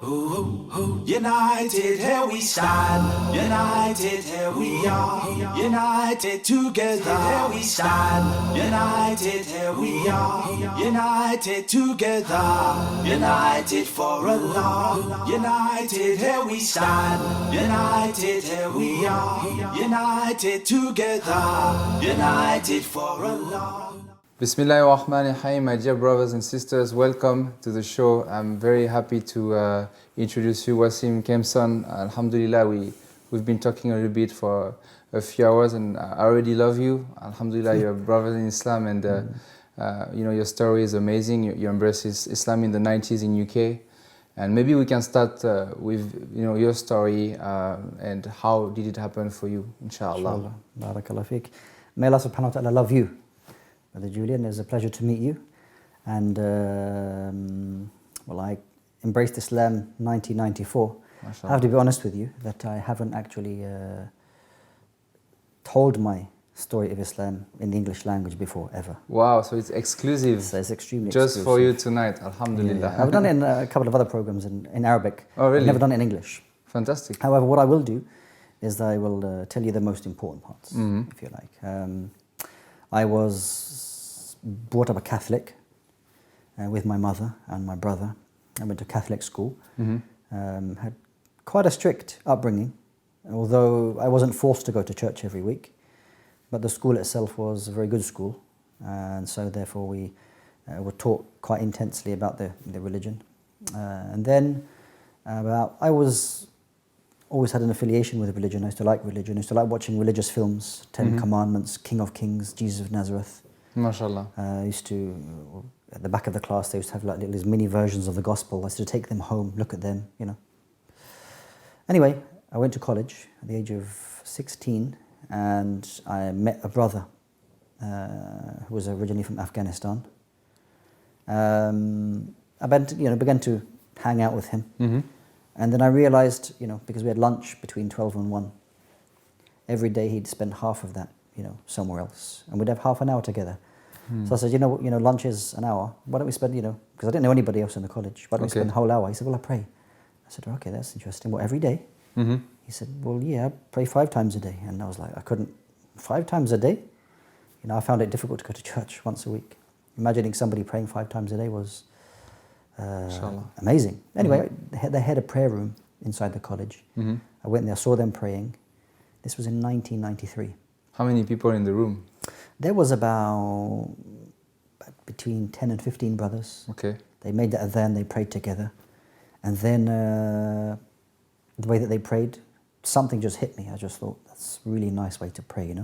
United, here we stand. United, here we are. United together, here we stand. United, here we are. United together. United for Allah. United, here we stand. United, here we are. United together. United for Allah. Bismillahirrahmanirrahim, my dear brothers and sisters, welcome to the show. I'm very happy to introduce you, Wasim Kempson. Alhamdulillah, we've been talking a little bit for a few hours and I already love you. Alhamdulillah, you're brothers in Islam and your story is amazing. You embraced Islam in the 90s in UK. And maybe we can start with your story and how did it happen for you, inshallah. Barakallah fiqh. May Allah subhanahu wa ta'ala love you. Brother Julien, it was a pleasure to meet you. And I embraced Islam 1994. I have to be honest with you that I haven't actually told my story of Islam in the English language before, ever. Wow, so it's exclusive. So it's extremely just exclusive. For you tonight, alhamdulillah. Yeah. I've done it in a couple of other programs in Arabic. Oh, really? I've never done it in English. Fantastic. However, what I will do is I will tell you the most important parts, if you like. I was brought up a Catholic with my mother and my brother. I went to Catholic school. Had quite a strict upbringing, although I wasn't forced to go to church every week. But the school itself was a very good school, and so therefore we were taught quite intensely about the religion. And then I always had an affiliation with religion. I used to like religion. I used to like watching religious films, Ten Commandments, King of Kings, Jesus of Nazareth. MashaAllah. I used to, at the back of the class, they used to have like these mini versions of the gospel. I used to take them home, look at them, Anyway, I went to college at the age of 16 and I met a brother who was originally from Afghanistan. I began to hang out with him. And then I realized, because we had lunch between 12 and 1, every day he'd spend half of that, somewhere else. And we'd have half an hour together. So I said, lunch is an hour. Why don't we spend, because I didn't know anybody else in the college. Why don't we spend the whole hour? He said, well, I pray. I said, okay, that's interesting. What, every day? He said, well, yeah, I pray 5 times a day. And I was like, I couldn't, 5 times a day? I found it difficult to go to church once a week. Imagining somebody praying 5 times a day was amazing. Anyway, they had a prayer room inside the college. I went there, saw them praying. This was in 1993. How many people in the room? There was about between 10 and 15 brothers. Okay. They made the adhan, they prayed together. And then the way that they prayed, something just hit me. I just thought, that's a really nice way to pray,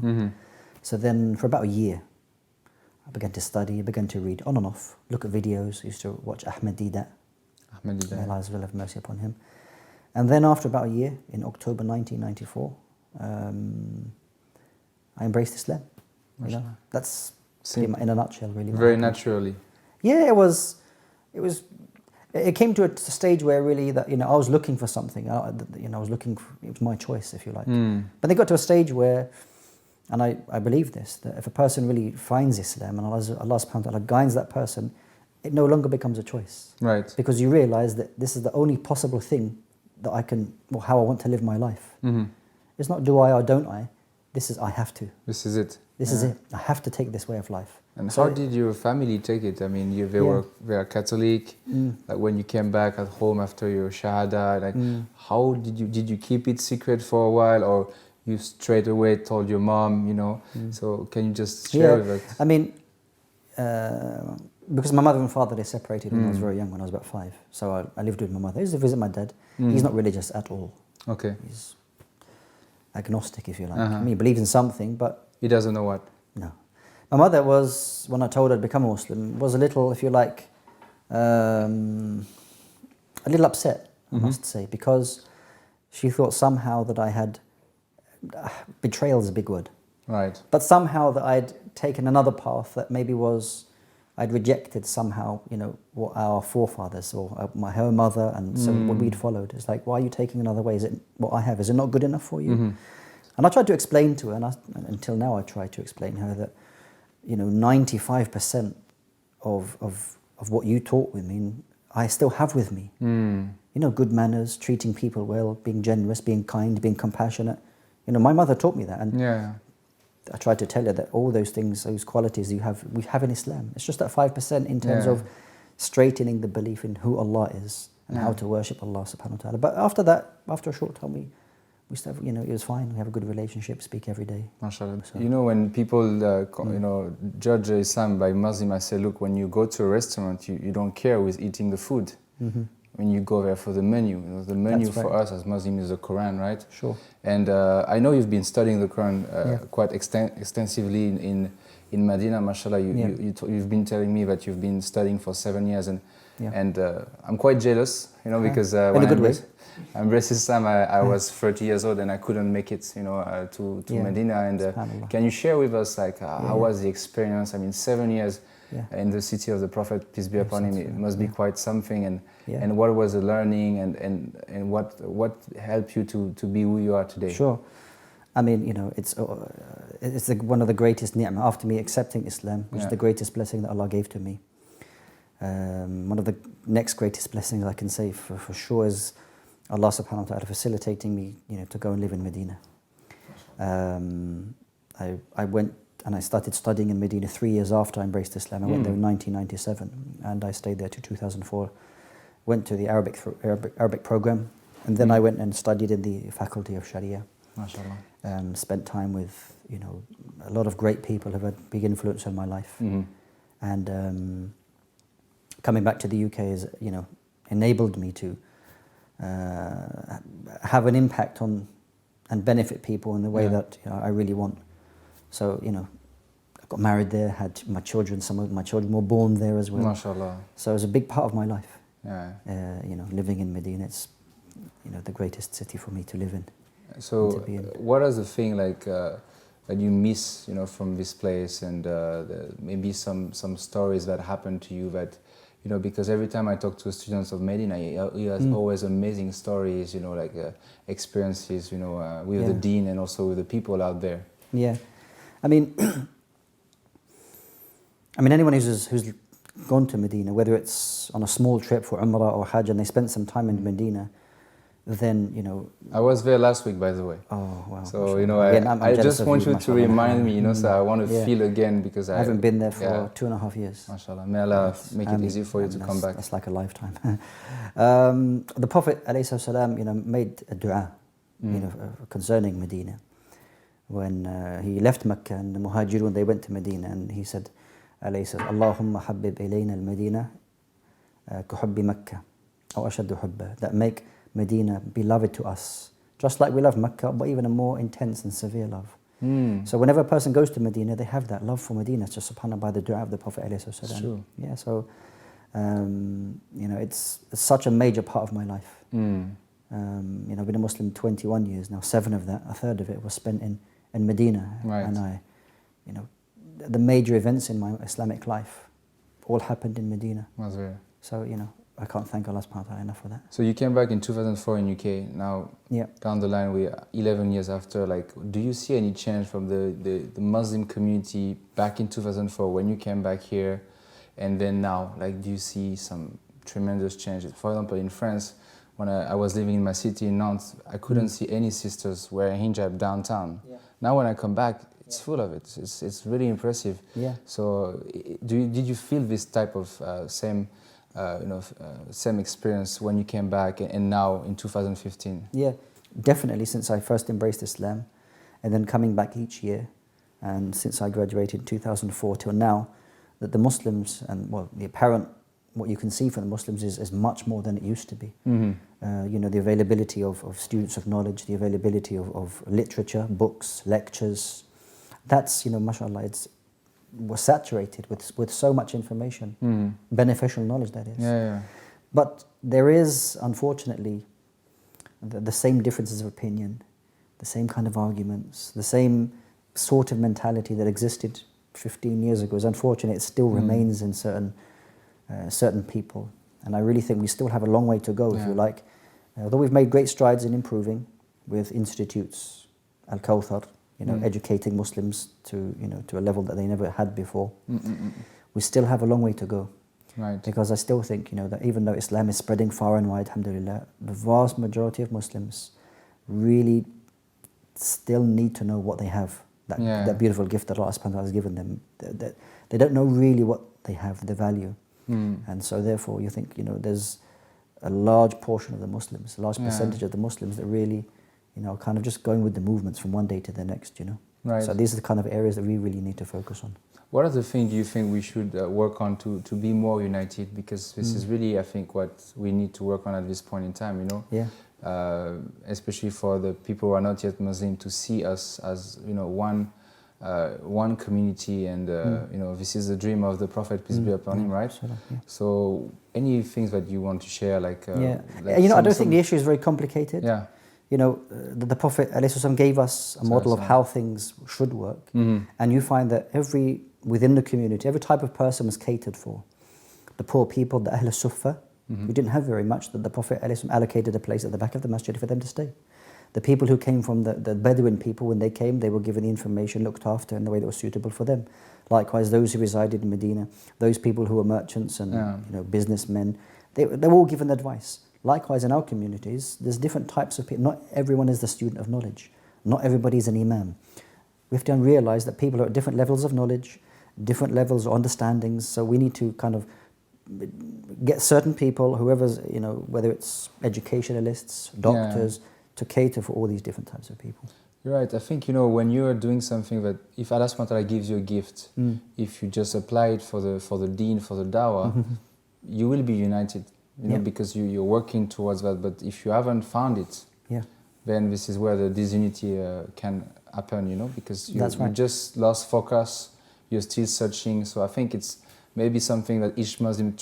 So then for about a year, I began to study, I began to read on and off, look at videos. I used to watch Ahmed Didat. May Allah will have mercy upon him. And then after about a year, in October 1994, I embraced Islam. That's in a nutshell, really. Very naturally. Yeah, it came to a stage where really that I was looking for something. I was looking for, it was my choice, if you like. But they got to a stage where, and I believe this, that if a person really finds Islam and Allah subhanahu wa ta'ala guides that person, it no longer becomes a choice. Right. Because you realize that this is the only possible thing that I can, or how I want to live my life. It's not do I or don't I. This is I have to. This is it. This is it. I have to take this way of life. And so how did your family take it? I mean, they were Catholic. Like when you came back at home after your shahada, how did you keep it secret for a while, or you straight away told your mom? So can you just share with us? I mean, because my mother and father, they separated when I was very young, when I was about 5. So I lived with my mother. I used to visit my dad. He's not religious at all. Okay. He's agnostic, if you like. I mean, he believes in something, but he doesn't know what. No. My mother was, when I told her to become a Muslim, was a little, if you like, a little upset, I must say, because she thought somehow that I had, betrayal is a big word. Right. But somehow that I'd taken another path that maybe was, I'd rejected somehow, what our forefathers or her mother and so what we'd followed. It's like, why are you taking another way? Is it what I have? Is it not good enough for you? And I tried to explain to her, and until now I try to explain to her that, 95% of what you taught with me, I still have with me. good manners, treating people well, being generous, being kind, being compassionate. My mother taught me that, and I tried to tell her that all those things, those qualities we have in Islam. It's just that 5% in terms of straightening the belief in who Allah is and how to worship Allah subhanahu wa ta'ala. But after that, after a short time, we still, it was fine. We have a good relationship, speak every day. MashaAllah. So, when people, judge Islam by Muslim, I say, look, when you go to a restaurant, you don't care who is eating the food. Mm-hmm. When you go there for the menu, the menu for us as Muslims is the Quran, right? Sure. And I know you've been studying the Quran quite extensively in Medina, mashallah. You've been telling me that you've been studying for 7 years, and I'm quite jealous, because when I embraced Islam, I was 30 years old and I couldn't make it, to Medina. And can you share with us, how was the experience? I mean, 7 years in the city of the Prophet, peace be upon him, it must be quite something. And what was the learning, and what helped you to be who you are today? Sure. I mean, it's one of the greatest ni'mah after me accepting Islam, which is the greatest blessing that Allah gave to me. One of the next greatest blessings I can say for sure is Allah subhanahu wa ta'ala facilitating me, to go and live in Medina. I went and I started studying in Medina 3 years after I embraced Islam. I went there in 1997 and I stayed there to 2004. Went to the Arabic program, and then I went and studied in the faculty of Sharia. MashaAllah. Spent time with, a lot of great people who have had big influence on my life. Mm-hmm. And coming back to the UK has, enabled me to have an impact on and benefit people in the way that I really want. So, I got married there, had my children, some of my children were born there as well. MashaAllah. So it was a big part of my life. Yeah. Living in Medina, it's, the greatest city for me to live in. So, what is the thing that you miss, from this place, and maybe some stories that happened to you that, because every time I talk to students of Medina, he has always amazing stories, experiences, with the deen and also with the people out there. Yeah, I mean, anyone who's gone to Medina, whether it's on a small trip for Umrah or Hajj, and they spent some time in Medina, then, I was there last week, by the way. Oh, wow. So, again, I just want you to remind me, so I want to feel again, because I haven't been there for 2.5 years. MashaAllah. May Allah make it easy for you to come back. That's like a lifetime. The Prophet ﷺ, made a dua, concerning Medina. When he left Mecca and the Muhajirun, they went to Medina, and he said, Allahumma habbib ilayna al-Medina kuhubbi Mecca, aw ashaddu hubba, that make Medina beloved to us, just like we love Mecca, but even a more intense and severe love. So whenever a person goes to Medina, they have that love for Medina, just subhanAllah, by the dua of the Prophet ﷺ. It's true. Yeah, so it's such a major part of my life. I've been a Muslim 21 years now. 7 of that, a third of it, was spent in Medina. Right. And the major events in my Islamic life all happened in Medina. So, I can't thank Allah subhanahu wa ta'ala enough for that. So you came back in 2004 in UK. Now, down the line, we're 11 years after. Do you see any change from the Muslim community back in 2004 when you came back here, and then now? Do you see some tremendous changes? For example, in France, when I was living in my city in Nantes, I couldn't see any sisters wearing hijab downtown. Now when I come back, it's full of it. It's really impressive. So did you feel this type of same experience when you came back and now in 2015? Yeah, definitely, since I first embraced Islam, and then coming back each year, and since I graduated in 2004 till now, that the Muslims, and the apparent, what you can see from the Muslims is much more than it used to be. The availability of students of knowledge, the availability of literature, books, lectures, that's, mashallah, we're saturated with so much information, beneficial knowledge, that is. But there is, unfortunately, the same differences of opinion, the same kind of arguments, the same sort of mentality that existed 15 years ago. It's unfortunate, it still remains in certain people. And I really think we still have a long way to go, if you like. Although we've made great strides in improving with institutes, Al-Kawthar, educating Muslims to a level that they never had before. We still have a long way to go. Right. Because I still think, that even though Islam is spreading far and wide, alhamdulillah, the vast majority of Muslims really still need to know what they have, that beautiful gift that Allah subhanahu wa ta'ala has given them. They don't know really what they have, the value. And so therefore you think, there's a large portion of the Muslims, a large percentage of the Muslims that really, kind of just going with the movements from one day to the next, Right. So these are the kind of areas that we really need to focus on. What are the things you think we should work on to be more united? Because this is really, I think, what we need to work on at this point in time, Yeah. Especially for the people who are not yet Muslim, to see us as, one community, and this is the dream of the Prophet, peace be upon him, right? Yeah. So any things that you want to share, like I don't think the issue is very complicated. Yeah. The Prophet ﷺ gave us a model of how things should work, and you find that within the community, every type of person was catered for. The poor people, the Ahl Suffah, who didn't have very much, that the Prophet ﷺ allocated a place at the back of the masjid for them to stay. The people who came from the Bedouin people, when they came, they were given the information, looked after in the way that was suitable for them. Likewise, those who resided in Medina, those people who were merchants and businessmen, they were all given advice. Likewise, in our communities, there's different types of people. Not everyone is the student of knowledge. Not everybody is an Imam. We have to realize that people are at different levels of knowledge, different levels of understandings, so we need to kind of get certain people, whoever's, whether it's educationalists, doctors, to cater for all these different types of people. You're right. I think, when you're doing something that, if Allah subhanahu wa ta'ala gives you a gift, if you just apply it for the deen, for the dawah, you will be united, because you're working towards that. But if you haven't found it, then this is where the disunity can happen, because you just lost focus, you're still searching. So I think it's maybe something that each Muslim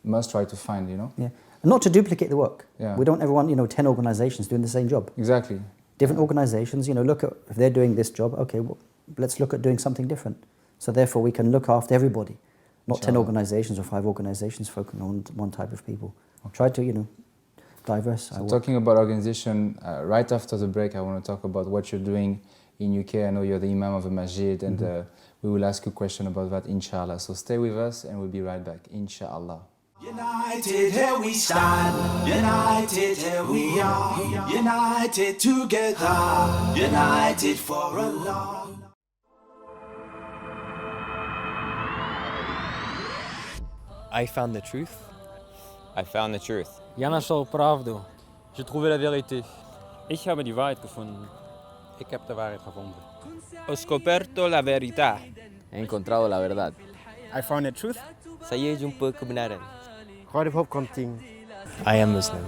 must try to find, Yeah. And not to duplicate the work. Yeah. We don't ever want, 10 organizations doing the same job. Exactly. Different organizations, look at, if they're doing this job, okay, well, let's look at doing something different. So therefore we can look after everybody, not 10 organizations or 5 organizations focusing on one type of people. Try to, diverse. So talking about organization, right after the break, I want to talk about what you're doing in UK. I know you're the Imam of a masjid, and we will ask you a question about that, inshallah. So stay with us and we'll be right back, inshallah. United, here we stand. United, here we are. United together. United for Allah. I found the truth. I found the truth. Я нашел правду. J'ai trouvé la vérité. Ich habe die Wahrheit gefunden. Ik heb de waarheid gevonden. Ho scoperto la verità. He encontrado la verdad. I found the truth. Saya jumpa kebenaran. I am Muslim.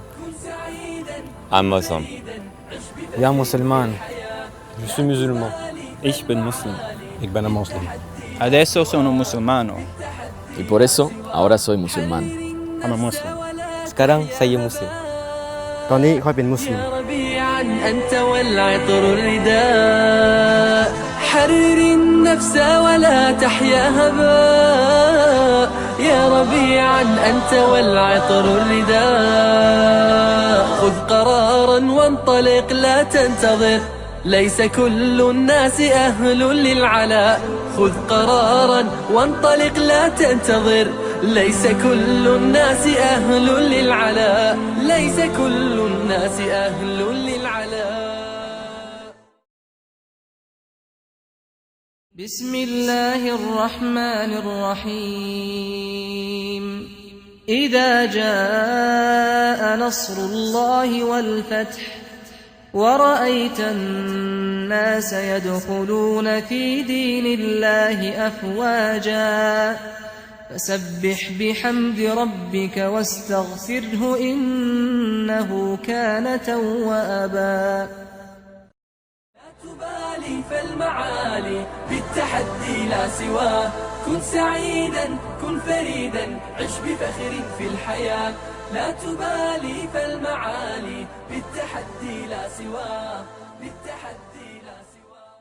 I'm Muslim. Я мусульман. Je suis musulman. Ich bin Muslim. Ik ben een moslim. Adesso sono musulmano. Y por eso, ahora soy musulmán. I'm a Muslim. Sekarang saya Muslim. ตอนนี้ค่อยเป็นมุสลิม ربيعا أنت والعطر الرداء حرر النفس ولا تحيا هباء يا ربيعا أنت والعطر الرداء خذ قرارا وانطلق لا تنتظر ليس كل الناس أهل للعلاء خذ قرارا وانطلق لا تنتظر ليس كل الناس أهل للعلاء ليس كل الناس أهل للعلاء بسم الله الرحمن الرحيم إذا جاء نصر الله والفتح ورأيت الناس يدخلون في دين الله أفواجا فسبح بحمد ربك واستغفره إنه كان توابا لا تبالي فالمعالي بالتحدي لا سواه كن سعيدا كن فريدا عش بفخر في الحياة لا تبالي فالمعالي بالتحدي لا سواه بالتحدي لا سواه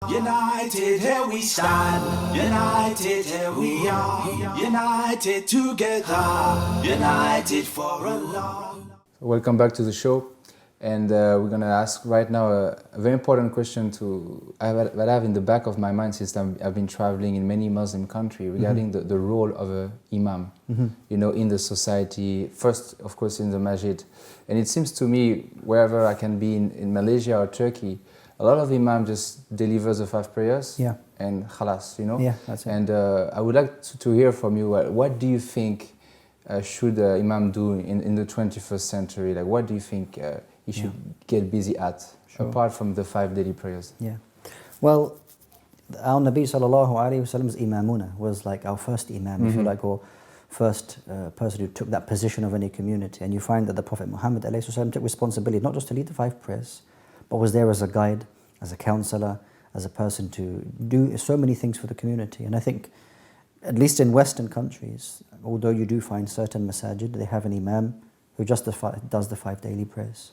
United, here we stand. United, here we are. United together. United for Allah. Welcome back to the show. And we're going to ask right now a very important question that I have in the back of my mind since I've been traveling in many Muslim countries regarding the role of an imam, in the society, first, of course, in the masjid. And it seems to me, wherever I can be in Malaysia or Turkey, a lot of imam just delivers the 5 prayers and khalas, Yeah, that's it. And I would like to hear from you, what do you think should imam do in the 21st century? Like, what do you think he should get busy at, apart from the 5 daily prayers? Yeah. Well, our Nabi sallallahu alayhi wa sallam's imamuna was like our first imam, if you like, or first person who took that position of any community. And you find that the Prophet Muhammad alayhi wasallam took responsibility not just to lead the 5 prayers, but was there as a guide, as a counselor, as a person to do so many things for the community. And I think, at least in Western countries, although you do find certain masajid, they have an imam who just does the 5 daily prayers.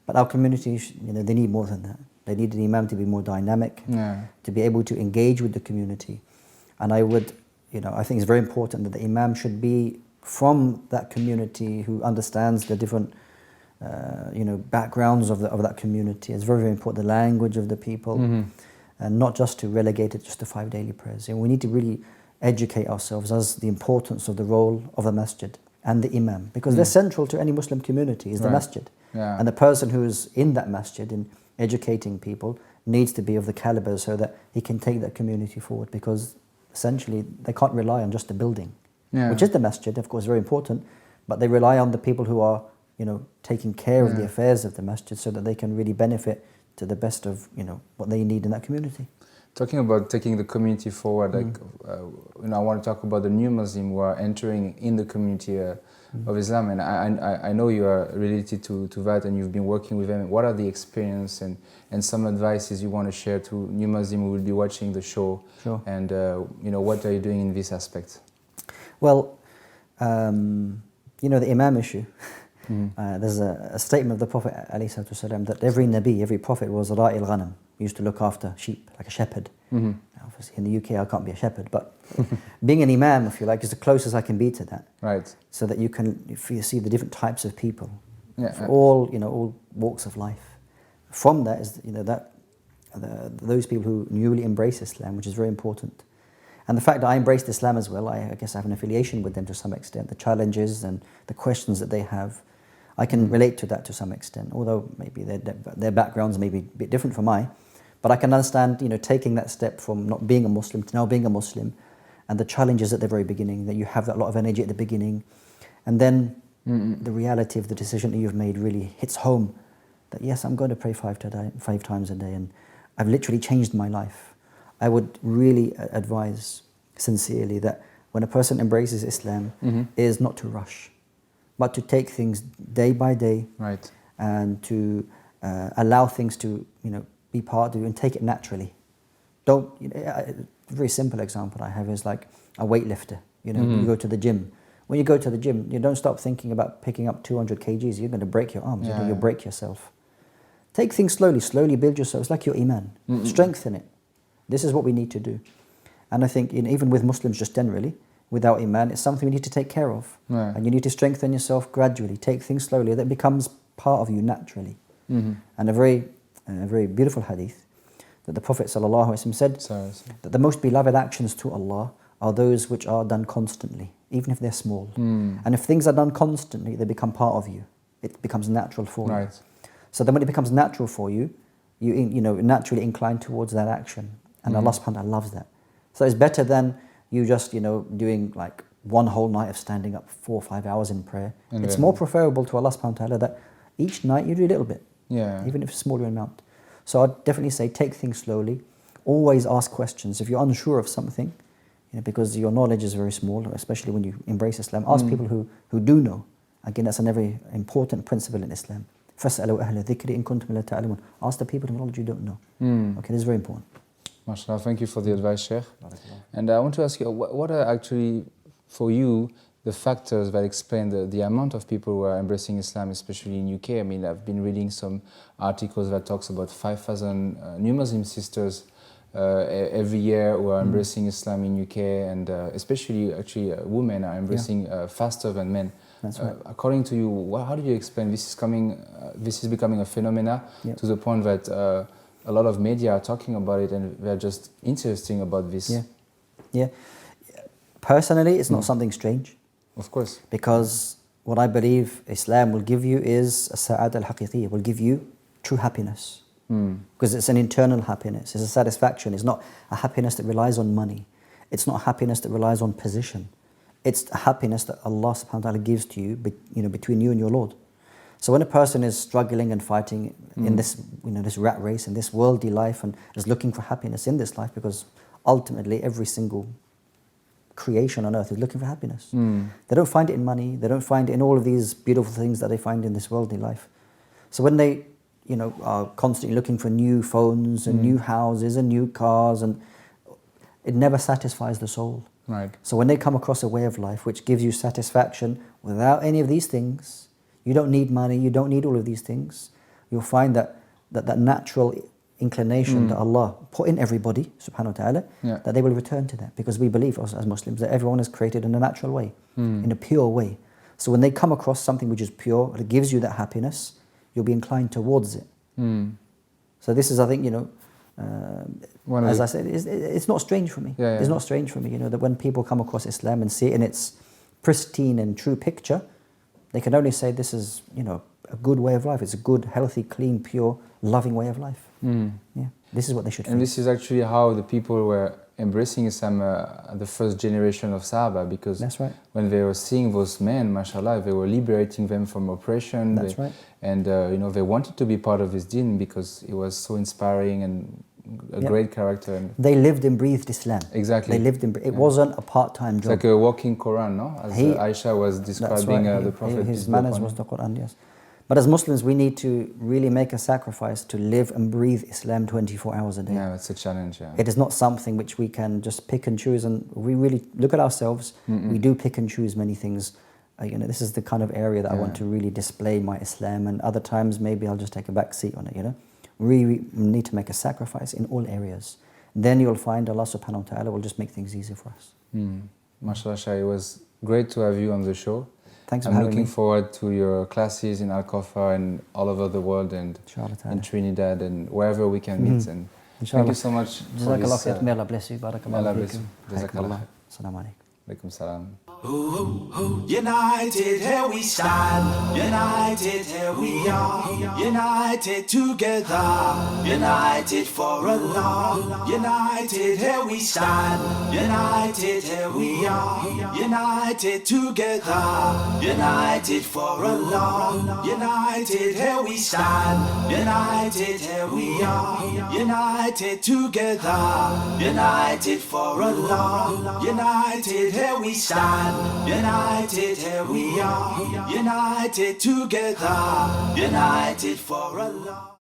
But our communities, they need more than that. They need an imam to be more dynamic, to be able to engage with the community. And I would, I think it's very important that the imam should be from that community, who understands the different, backgrounds of that community. It's very, very important, the language of the people, and not just to relegate it just to 5 daily prayers. We need to really educate ourselves as the importance of the role of the masjid and the imam, because they're central to any Muslim community, is the masjid. And the person who is in that masjid in educating people needs to be of the caliber so that he can take that community forward, because essentially they can't rely on just the building, which is the masjid, of course, very important, but they rely on the people who are, taking care of the affairs of the masjid so that they can really benefit to the best of, what they need in that community. Talking about taking the community forward, I want to talk about the new Muslim who are entering in the community of Islam, and I know you are related to that, and you've been working with them. What are the experience and some advices you want to share to new Muslim who will be watching the show? Sure. And what are you doing in this aspect? Well, the imam issue. There's a statement of the Prophet ﷺ that every Nabi, every Prophet was ra'il ghanam, used to look after sheep, like a shepherd. Now, obviously in the UK I can't be a shepherd, but being an imam, if you like, is the closest I can be to that. Right. So that you see the different types of people, for all walks of life. From that is those people who newly embrace Islam, which is very important. And the fact that I embraced Islam as well, I guess I have an affiliation with them to some extent. The challenges and the questions that they have, I can relate to that to some extent, although maybe their backgrounds may be a bit different from mine. But I can understand, taking that step from not being a Muslim to now being a Muslim, and the challenges at the very beginning, that you have that lot of energy at the beginning, and then the reality of the decision that you've made really hits home, that yes, I'm going to pray 5 times a day, and I've literally changed my life. I would really advise sincerely that when a person embraces Islam, is not to rush, but to take things day by day, right, and to allow things to be part of you and take it naturally. Don't. A very simple example I have is like a weightlifter. You go to the gym. When you go to the gym, you don't stop thinking about picking up 200 kgs. You're going to break your arms. You'll break yourself. Take things slowly. Slowly build yourself. It's like your iman. Strengthen it. This is what we need to do. And I think even with Muslims just generally, without iman, it's something we need to take care of. And you need to strengthen yourself gradually. Take things slowly. That becomes part of you naturally. And a very beautiful hadith that the Prophet ﷺ said that the most beloved actions to Allah are those which are done constantly, even if they're small. And if things are done constantly, they become part of you. It becomes natural for you. So then when it becomes natural for you, you naturally incline towards that action. And Allah subhanahu wa ta'ala loves that. So it's better than you just, doing like one whole night of standing up 4 or 5 hours in prayer. And it's more preferable to Allah subhanahu wa ta'ala that each night you do a little bit, even if it's a smaller amount. So I'd definitely say take things slowly. Always ask questions. If you're unsure of something, because your knowledge is very small, especially when you embrace Islam, ask people who do know. Again, that's a very important principle in Islam. فَاسْأَلُوا أَهْلَ الذِّكْرِ إِن كُنتُمْ لَا تَعْلَمُونَ. Ask the people of knowledge you don't know. Okay, this is very important. MashaAllah, thank you for the advice, Sheikh. And I want to ask you, what are actually, for you, the factors that explain the amount of people who are embracing Islam, especially in UK? I mean, I've been reading some articles that talks about 5,000 new Muslim sisters every year who are embracing Islam in UK, and especially actually women are embracing faster than men. That's right. According to you, how do you explain this is becoming a phenomena to the point that a lot of media are talking about it and they're just interesting about this? Yeah. Personally, it's not something strange. Of course. Because what I believe Islam will give you is a sa'ad al-haqiqiyya, will give you true happiness. Because it's an internal happiness, it's a satisfaction. It's not a happiness that relies on money. It's not happiness that relies on position. It's a happiness that Allah subhanahu wa ta'ala gives to you, between you and your Lord. So when a person is struggling and fighting in this, this rat race, in this worldly life, and is looking for happiness in this life, because ultimately every single creation on earth is looking for happiness. They don't find it in money, they don't find it in all of these beautiful things that they find in this worldly life. So when they are constantly looking for new phones and new houses and new cars, and it never satisfies the soul. Right. So when they come across a way of life which gives you satisfaction without any of these things, you don't need money, you don't need all of these things, you'll find that natural inclination that Allah put in everybody, subhanahu wa ta'ala, that they will return to that. Because we believe as Muslims that everyone is created in a natural way, in a pure way. So when they come across something which is pure, that gives you that happiness, you'll be inclined towards it. So this is, I think, as I said, it's not strange for me. It's not strange for me, that when people come across Islam and see it in its pristine and true picture, they can only say this is, a good way of life. It's a good, healthy, clean, pure, loving way of life. This is what they should feel. And this is actually how the people were embracing Islam, the first generation of Sahaba, because that's right. When they were seeing those men, mashallah, they were liberating them from oppression. That's right. And they wanted to be part of his deen because it was so inspiring and a great character. And they lived and breathed Islam. Exactly. They lived it wasn't a part-time job. It's like a walking Quran, no? As Aisha was describing the Prophet. His manners was the Quran, yes. But as Muslims, we need to really make a sacrifice to live and breathe Islam 24 hours a day. Yeah, it's a challenge, It is not something which we can just pick and choose, and we really look at ourselves. We do pick and choose many things. This is the kind of area that I want to really display my Islam, and other times maybe I'll just take a back seat on it, We need to make a sacrifice in all areas. Then you'll find Allah subhanahu wa ta'ala will just make things easier for us. MashaAllah, it was great to have you on the show. Thanks for having me. I'm looking forward to your classes in Al-Khafa and all over the world, and in Trinidad and wherever we can meet. And thank you so much for this. May Allah bless you. Barakallahu fiikum. Jazakallah. Assalamu alaikum. Alaikum salam. United, here we stand. United, here we are. United together. United for Allah. United, here we stand. United, here we are. United together. United for Allah. United, here we stand. United, here we are. United together. United for Allah. United, here we stand. United, here we are. United together. United for Allah.